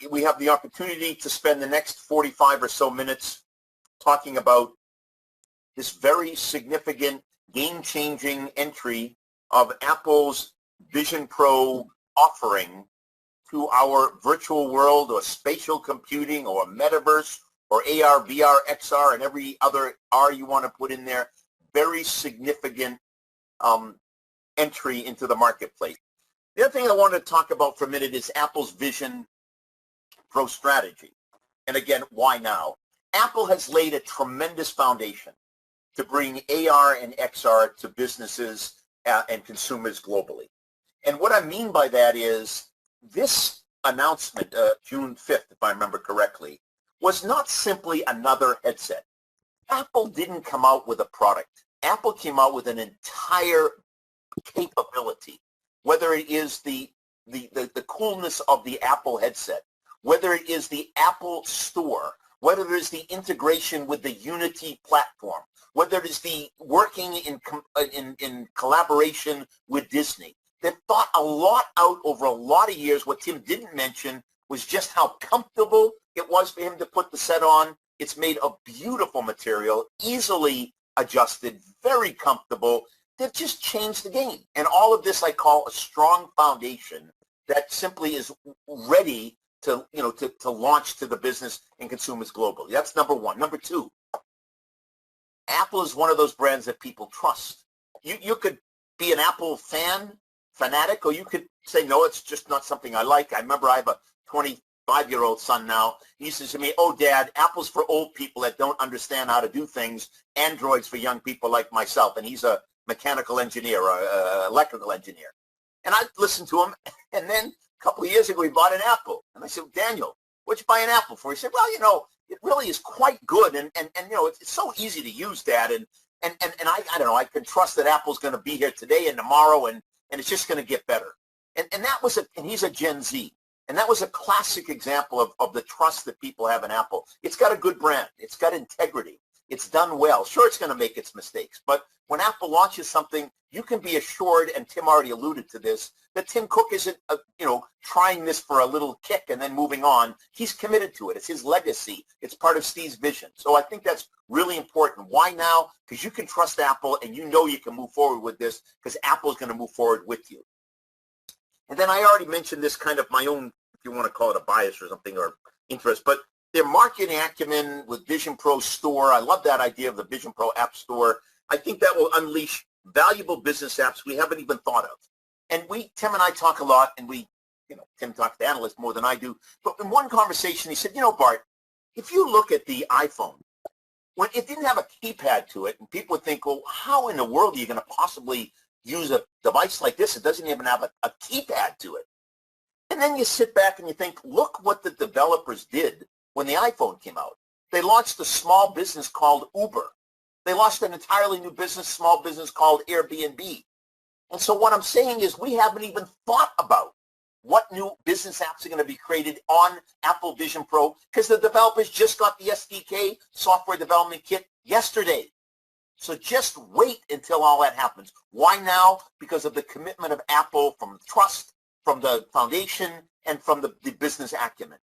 we have the opportunity to spend the next 45 or so minutes talking about this very significant game-changing entry of Apple's Vision Pro offering to our virtual world or spatial computing or Metaverse or AR, VR, XR, and every other R you want to put in there. Very significant entry into the marketplace. The other thing I want to talk about for a minute is Apple's Vision Pro strategy. And again, why now? Apple has laid a tremendous foundation to bring AR and XR to businesses and consumers globally. And what I mean by that is this announcement, June 5th, if I remember correctly, was not simply another headset. Apple didn't come out with a product. Apple came out with an entire capability, whether it is the coolness of the Apple headset, whether it is the Apple Store, whether it is the integration with the Unity platform, whether it is the working in collaboration with Disney. They've thought a lot out over a lot of years. What Tim didn't mention was just how comfortable it was for him to put the set on. It's made of beautiful material, easily adjusted, very comfortable. They've just changed the game. And all of this I call a strong foundation that simply is ready to launch to the business and consumers globally. That's number one. Number two, Apple is one of those brands that people trust. You could be an Apple fanatic, or you could say, no, it's just not something I like. I remember I have a 25-year-old son now. He used to say to me, oh, Dad, Apple's for old people that don't understand how to do things. Android's for young people like myself. And he's a mechanical engineer, or electrical engineer. And I listened to him, and then a couple of years ago, he bought an Apple. And I said, Daniel, what'd you buy an Apple for? He said, well, it really is quite good, and it's so easy to use, Dad, and I don't know, I can trust that Apple's going to be here today and tomorrow, and it's just going to get better. And he's a Gen Z, and that was a classic example of the trust that people have in Apple. It's got a good brand. It's got integrity. It's done well. Sure, it's going to make its mistakes, but when Apple launches something, you can be assured, and Tim already alluded to this, that Tim Cook isn't, trying this for a little kick and then moving on. He's committed to it. It's his legacy. It's part of Steve's vision. So I think that's really important. Why now? Because you can trust Apple, and you can move forward with this because Apple's going to move forward with you. And then I already mentioned this kind of my own, if you want to call it a bias or something, or interest, but their marketing acumen with Vision Pro Store. I love that idea of the Vision Pro App Store. I think that will unleash valuable business apps we haven't even thought of. And Tim and I talk a lot, and Tim talks to analysts more than I do. But in one conversation, he said, Bart, if you look at the iPhone, when it didn't have a keypad to it, and people would think, well, how in the world are you going to possibly use a device like this? It doesn't even have a keypad to it. And then you sit back and you think, look what the developers did when the iPhone came out. They launched a small business called Uber. They launched an entirely new small business called Airbnb. And so what I'm saying is we haven't even thought about what new business apps are going to be created on Apple Vision Pro because the developers just got the SDK, software development kit, yesterday. So just wait until all that happens. Why now? Because of the commitment of Apple, from trust, from the foundation, and from the business acumen.